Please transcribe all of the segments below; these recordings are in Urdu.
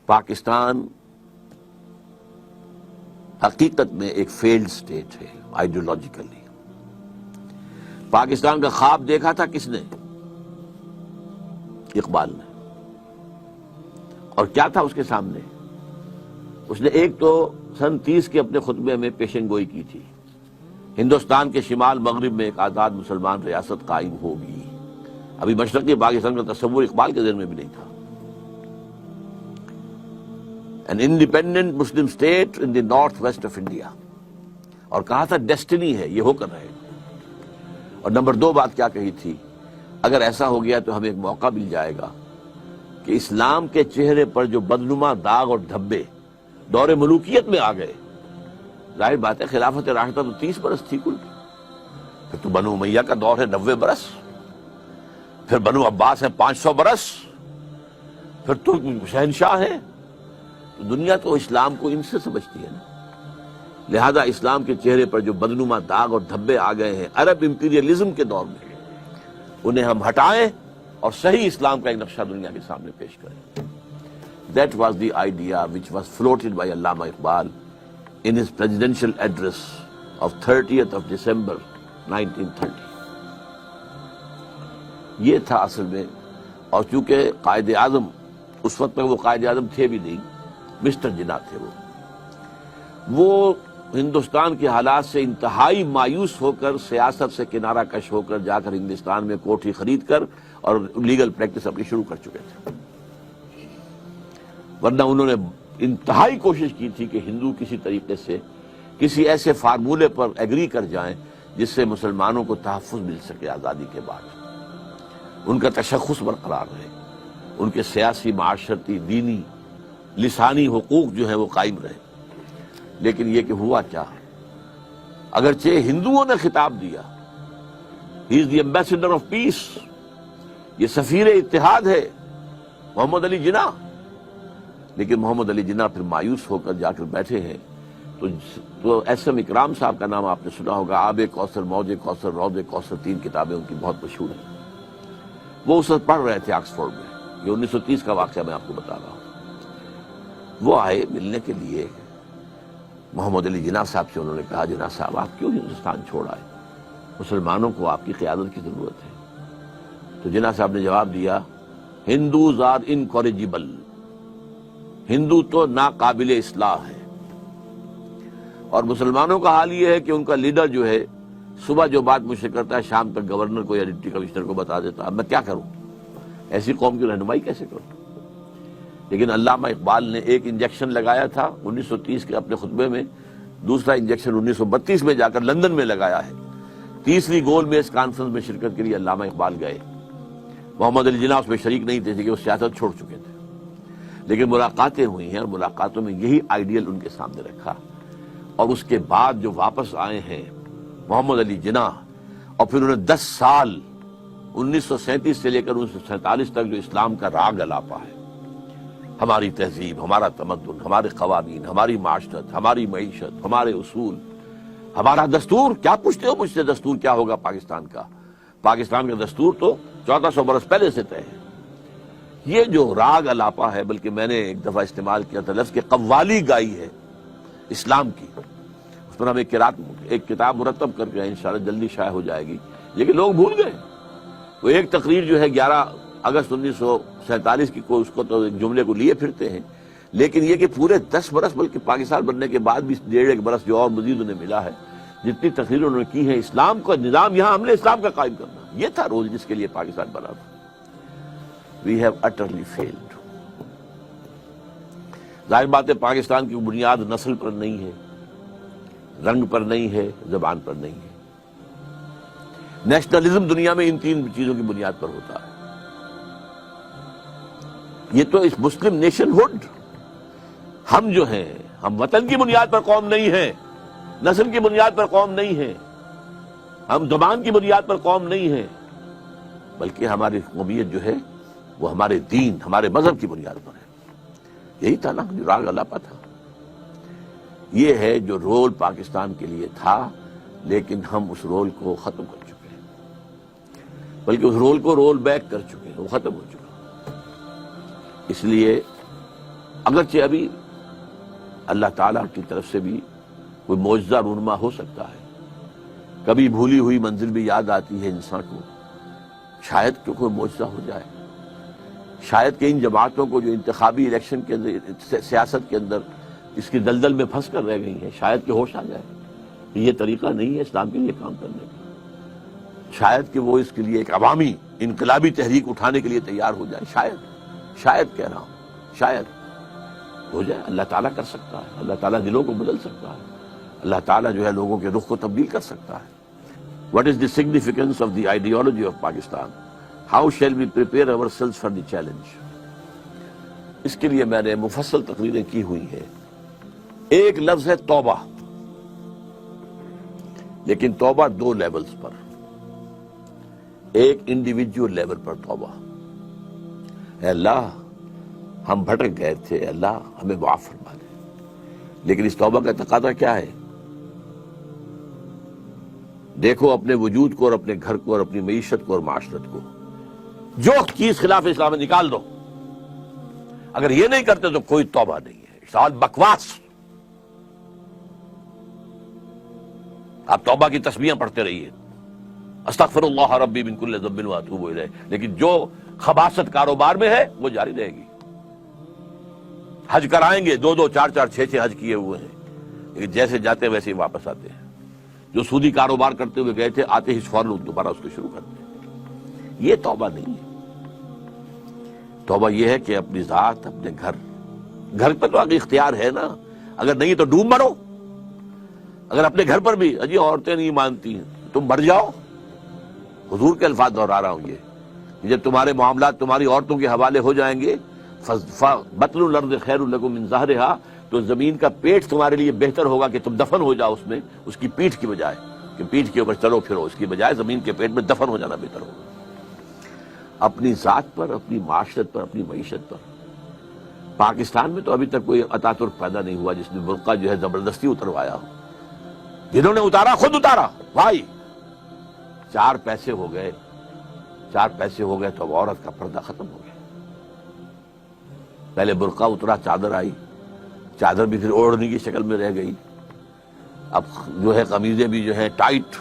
پاکستان حقیقت میں ایک فیلڈ سٹیٹ ہے آئیڈیولوجیکلی. پاکستان کا خواب دیکھا تھا کس نے؟ اقبال نے. اور کیا تھا اس کے سامنے؟ اس نے ایک تو سن 30 کے اپنے خطبے میں پیشن گوئی کی تھی، ہندوستان کے شمال مغرب میں ایک آزاد مسلمان ریاست قائم ہوگی. ابھی مشرقی پاکستان کا تصور اقبال کے ذہن میں بھی نہیں تھا. An independent Muslim state in the northwest of India. اور کہا تھا ڈیسٹنی ہے، یہ ہو کر رہے گا. اور نمبر 2 بات کیا کہی تھی؟ اگر ایسا ہو گیا تو ہمیں ایک موقع مل جائے گا کہ اسلام کے چہرے پر جو بدنما داغ اور دھبے دور ملوکیت میں آ گئے، ظاہر بات ہے خلافت راشدہ تو 30 برس تھی کل، پھر تو بنو امیہ کا دور ہے 90 برس، پھر بنو عباس ہے 500 برس، پھر تو شہنشاہ ہے. دنیا تو اسلام کو ان سے سمجھتی ہے نا. لہذا اسلام کے چہرے پر جو بدنما داغ اور دھبے آ گئے ہیں عرب امپیریلزم کے دور میں، انہیں ہم ہٹائیں اور صحیح اسلام کا ایک نقشہ دنیا کے سامنے پیش کریں. That was the idea which was floated by Allama Iqbal in his presidential address of 30th of December 1930. یہ تھا اصل میں. اور چونکہ قائد اعظم اس وقت میں وہ قائد اعظم تھے بھی نہیں، مسٹر جناح تھے. وہ ہندوستان کے حالات سے انتہائی مایوس ہو کر سیاست سے کنارہ کش ہو کر جا کر ہندوستان میں کوٹھی خرید کر اور لیگل پریکٹس اپنی شروع کر چکے تھے. ورنہ انہوں نے انتہائی کوشش کی تھی کہ ہندو کسی طریقے سے کسی ایسے فارمولے پر ایگری کر جائیں جس سے مسلمانوں کو تحفظ مل سکے آزادی کے بعد، ان کا تشخص برقرار رہے، ان کے سیاسی، معاشرتی، دینی، لسانی حقوق جو ہیں وہ قائم رہے. لیکن یہ کہ ہوا کیا؟ اگرچہ ہندوؤں نے خطاب دیا، ہی از دی ایمبیسڈر آف پیس، یہ سفیر اتحاد ہے محمد علی جناح، لیکن محمد علی جناح پھر مایوس ہو کر جا کر بیٹھے ہیں. تو ایس ایم اکرام صاحب کا نام آپ نے سنا ہوگا، آب کوثر، موج کوثر، روض کوثر، 3 کتابیں ان کی بہت مشہور ہیں. وہ اس وقت پڑھ رہے تھے آکسفورڈ میں. یہ 1930 کا واقعہ میں آپ کو بتا رہا ہوں. وہ آئے ملنے کے لیے. محمد علی جناح صاحب سے انہوں نے کہا، جناح صاحب آپ کیوں ہندوستان چھوڑ آئے؟ مسلمانوں کو آپ کی قیادت کی ضرورت ہے. تو جناح صاحب نے جواب دیا، ہندوز آر انکوریجیبل، ہندو تو ناقابل اصلاح ہے. اور مسلمانوں کا حال یہ ہے کہ ان کا لیڈر جو ہے صبح جو بات مجھ سے کرتا ہے شام تک گورنر کو یا ڈپٹی کمشنر کو بتا دیتا. اب میں کیا کروں؟ ایسی قوم کی رہنمائی کیسے کروں؟ لیکن علامہ اقبال نے ایک انجیکشن لگایا تھا 1930 کے اپنے خطبے میں، دوسرا انجیکشن 1932 میں جا کر لندن میں لگایا ہے. تیسری گول میز کانفرنس میں شرکت کے لیے علامہ اقبال گئے. محمد علی جناح اس میں شریک نہیں تھے کہ وہ سیاست چھوڑ چکے تھے، لیکن ملاقاتیں ہوئی ہیں اور ملاقاتوں میں یہی آئیڈیل ان کے سامنے رکھا. اور اس کے بعد جو واپس آئے ہیں محمد علی جناح، اور پھر انہوں نے 10 سال 1937 سے لے کر 1947 تک جو اسلام کا راگ الاپا ہے، ہماری تہذیب، ہمارا تمدن، ہمارے قوانین، ہماری معاشرت، ہماری معیشت، ہمارے اصول، ہمارا دستور. کیا پوچھتے ہو مجھ سے دستور کیا ہوگا پاکستان کا؟ پاکستان کا دستور تو 1400 برس پہلے سے طے ہے. یہ جو راگ الاپا ہے، بلکہ میں نے ایک دفعہ استعمال کیا تھا لفظ کہ قوالی گائی ہے اسلام کی. اس پر ہم ایک کتاب مرتب کر کے انشاءاللہ جلدی شائع ہو جائے گی. لیکن لوگ بھول گئے. وہ ایک تقریر جو ہے 11 اگست 1947 کی اس کو تو ایک جملے کو لیے پھرتے ہیں، لیکن یہ کہ پورے 10 برس بلکہ پاکستان بننے کے بعد بھی 1.5 برس جو اور مزید انہیں ملا ہے، جتنی تقریر انہوں نے کی ہے اسلام کا نظام، یہاں ہم نے اسلام کا قائم کرنا، یہ تھا رول جس کے لیے پاکستان بنا تھا. We have utterly failed. ظاہر بات ہے پاکستان کی بنیاد نسل پر نہیں ہے، رنگ پر نہیں ہے، زبان پر نہیں ہے. نیشنلزم دنیا میں ان 3 چیزوں کی بنیاد پر ہوتا ہے. یہ تو اس مسلم نیشن ہوڈ، ہم جو ہیں ہم وطن کی بنیاد پر قوم نہیں ہیں، نسل کی بنیاد پر قوم نہیں ہیں، ہم زبان کی بنیاد پر قوم نہیں ہیں، بلکہ ہماری قومیت جو ہے وہ ہمارے دین، ہمارے مذہب کی بنیاد پر ہے. یہی تھا نا جو راگ الاپا تھا. یہ ہے جو رول پاکستان کے لیے تھا، لیکن ہم اس رول کو ختم کر چکے ہیں، بلکہ اس رول کو رول بیک کر چکے ہیں، وہ ختم ہو چکا. اس لیے اگرچہ ابھی اللہ تعالیٰ کی طرف سے بھی کوئی معجزہ رونما ہو سکتا ہے، کبھی بھولی ہوئی منزل بھی یاد آتی ہے انسان کو، شاید کہ کوئی معجزہ ہو جائے، شاید کہ ان جماعتوں کو جو انتخابی الیکشن کے اندر، سیاست کے اندر اس کی دلدل میں پھنس کر رہ گئی ہیں، شاید کہ ہوش آ جائے کہ یہ طریقہ نہیں ہے اسلام کے لیے کام کرنے کا، شاید کہ وہ اس کے لیے ایک عوامی انقلابی تحریک اٹھانے کے لیے تیار ہو جائے، شاید کہہ رہا ہوں، شاید ہو جائے۔ اللہ تعالیٰ کر سکتا ہے، اللہ تعالیٰ دلوں کو بدل سکتا ہے، اللہ تعالیٰ جو ہے لوگوں کے رخ کو تبدیل کر سکتا ہے۔ What is the significance of the ideology of Pakistan? How shall we prepare ourselves for the challenge? اس کے لیے میں نے مفصل تقریریں کی ہوئی ہیں۔ ایک لفظ ہے توبہ، لیکن توبہ دو لیولز پر، ایک انڈیویجول لیول پر توبہ، اے اللہ ہم بھٹک گئے تھے، اللہ ہمیں معاف فرما دے، لیکن اس توبہ کا تقاضا کیا ہے؟ دیکھو اپنے وجود کو اور اپنے گھر کو اور اپنی معیشت کو اور معاشرت کو، جو چیز خلاف اسلام ہے نکال دو۔ اگر یہ نہیں کرتے تو کوئی توبہ نہیں ہے، سوال بکواس۔ آپ توبہ کی تسبیحاں پڑھتے رہیے، استغفر اللہ ربی من کل ذنب واتوب الیہ، لیکن جو خباثت کاروبار میں ہے وہ جاری رہے گی۔ حج کرائیں گے، دو 4 6 حج کیے ہوئے ہیں، لیکن جیسے جاتے ہیں ویسے ہی واپس آتے ہیں۔ جو سودی کاروبار کرتے ہوئے گئے تھے، آتے ہی فوراً دوبارہ اس کو شروع کرتے ہیں۔ یہ توبہ نہیں ہے۔ توبہ یہ ہے کہ اپنی ذات، اپنے گھر پہ تو آگے اختیار ہے نا، اگر نہیں تو ڈوب مرو۔ اگر اپنے گھر پر بھی اجی عورتیں نہیں مانتی ہیں، تم مر جاؤ۔ حضور کے الفاظ دہرا رہا ہوں یہ، جب تمہارے معاملات تمہاری عورتوں کے حوالے ہو جائیں گے، بطن الارض خیر لکم من ظہرہا، تو زمین کا پیٹ تمہارے لیے بہتر ہوگا کہ تم دفن ہو جاؤ اس میں، اس کی پیٹھ کی بجائے کہ پیٹھ کے اوپر چلو پھرو، اس کی بجائے زمین کے پیٹ میں دفن ہو جانا بہتر ہوگا۔ اپنی ذات پر، اپنی معاشرت پر، اپنی معیشت پر۔ پاکستان میں تو ابھی تک کوئی اتاترک پیدا نہیں ہوا جس نے برقع جو ہے زبردستی اتروایا ہو۔ جنہوں نے اتارا خود اتارا بھائی، 4 پیسے ہو گئے تو اب عورت کا پردہ ختم ہو گیا۔ پہلے برقع اترا، چادر آئی، چادر بھی پھر اوڑھنے کی شکل میں رہ گئی، اب جو ہے قمیضیں بھی جو ہے ٹائٹ۔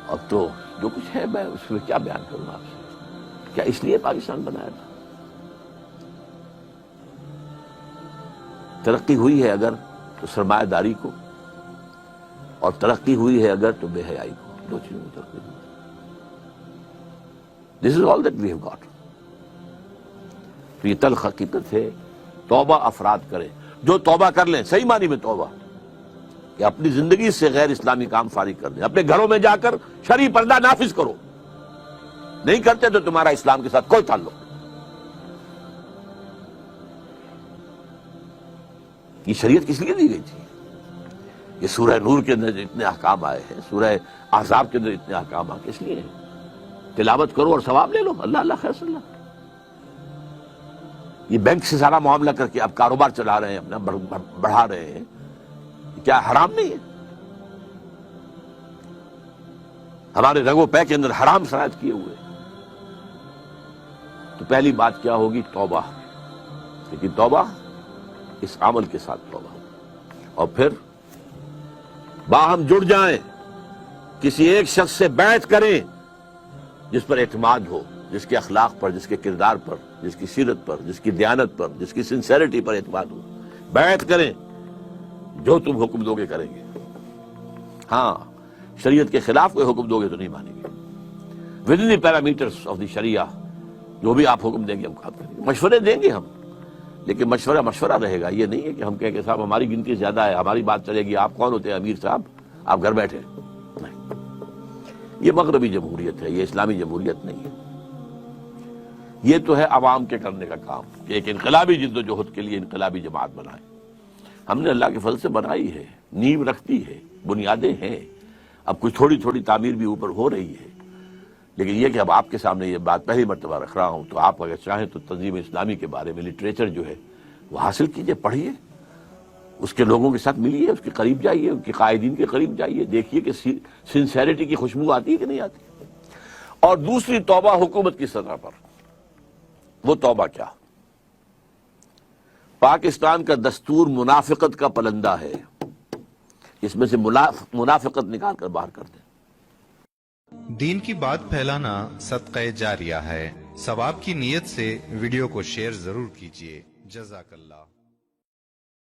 اب تو جو کچھ ہے میں اس میں کیا بیان کروں آپ سے، کیا اس لیے پاکستان بنایا تھا؟ ترقی ہوئی ہے اگر تو سرمایہ داری کو، اور ترقی ہوئی ہے اگر تو بے حیائی کو، دو چیزوں میں ترقی ہوئی۔ This is all that we have got۔ تو یہ تلخ حقیقت ہے۔ توبہ افراد کریں، جو توبہ کر لیں، صحیح معنی میں توبہ، کہ اپنی زندگی سے غیر اسلامی کام فارغ کر دیں، اپنے گھروں میں جا کر شرعی پردہ نافذ کرو۔ نہیں کرتے تو تمہارا اسلام کے ساتھ کوئی تعلق نہیں۔ یہ شریعت کس لیے دی گئی تھی؟ یہ سورہ نور کے اندر اتنے احکام آئے ہیں، سورہ احزاب کے اندر اتنے احکام آئے، کس لیے ہیں؟ تلاوت کرو اور ثواب لے لو، اللہ اللہ خیر صلی اللہ۔ یہ بینک سے سارا معاملہ کر کے اب کاروبار چلا رہے ہیں، اپنا بڑھا رہے ہیں، کیا حرام نہیں ہے؟ ہمارے رگو پے کے اندر حرام شرائط کیے ہوئے۔ تو پہلی بات کیا ہوگی؟ توبہ۔ لیکن توبہ اس عمل کے ساتھ توبہ، اور پھر باہم جڑ جائیں، کسی ایک شخص سے بیعت کریں جس پر اعتماد ہو، جس کے اخلاق پر، جس کے کردار پر، جس کی سیرت پر، جس کی دیانت پر، جس کی سنسیریٹی پر اعتماد ہو۔ بیعت کریں، جو تم حکم دو گے کریں گے۔ ہاں، شریعت کے خلاف کوئی حکم دو گے تو نہیں مانیں گے۔ With in the parameters of the شریعہ، جو بھی آپ حکم دیں گے ہم کام کریں گے۔ مشورے دیں گے ہم، لیکن مشورہ رہے گا۔ یہ نہیں ہے کہ ہم کہیں کہ صاحب ہماری گنتی زیادہ ہے، ہماری بات چلے گی، آپ کون ہوتے ہیں امیر صاحب، آپ گھر بیٹھے۔ نہیں، یہ مغربی جمہوریت ہے، یہ اسلامی جمہوریت نہیں ہے۔ یہ تو ہے عوام کے کرنے کا کام کہ ایک انقلابی جد و جہد کے لیے انقلابی جماعت بنائے۔ ہم نے اللہ کے فضل سے بنائی ہے، نیو رکھتی ہے، بنیادیں ہیں، اب کچھ تھوڑی تھوڑی تعمیر بھی اوپر ہو رہی ہے۔ لیکن یہ کہ اب آپ کے سامنے یہ بات پہلی مرتبہ رکھ رہا ہوں، تو آپ اگر چاہیں تو تنظیم اسلامی کے بارے میں لٹریچر جو ہے وہ حاصل کیجئے، پڑھیے، اس کے لوگوں کے ساتھ ملیے، اس کے قریب جائیے، ان کے قائدین کے قریب جائیے، دیکھیے کہ سنسیریٹی کی خوشبو آتی ہے کہ نہیں آتی۔ اور دوسری توبہ حکومت کی سطح پر، وہ توبہ کیا؟ پاکستان کا دستور منافقت کا پلندہ ہے، اس میں سے منافقت نکال کر باہر کر دیں۔ دین کی بات پھیلانا صدقہ جاریہ ہے، ثواب کی نیت سے ویڈیو کو شیئر ضرور کیجیے۔ جزاک اللہ۔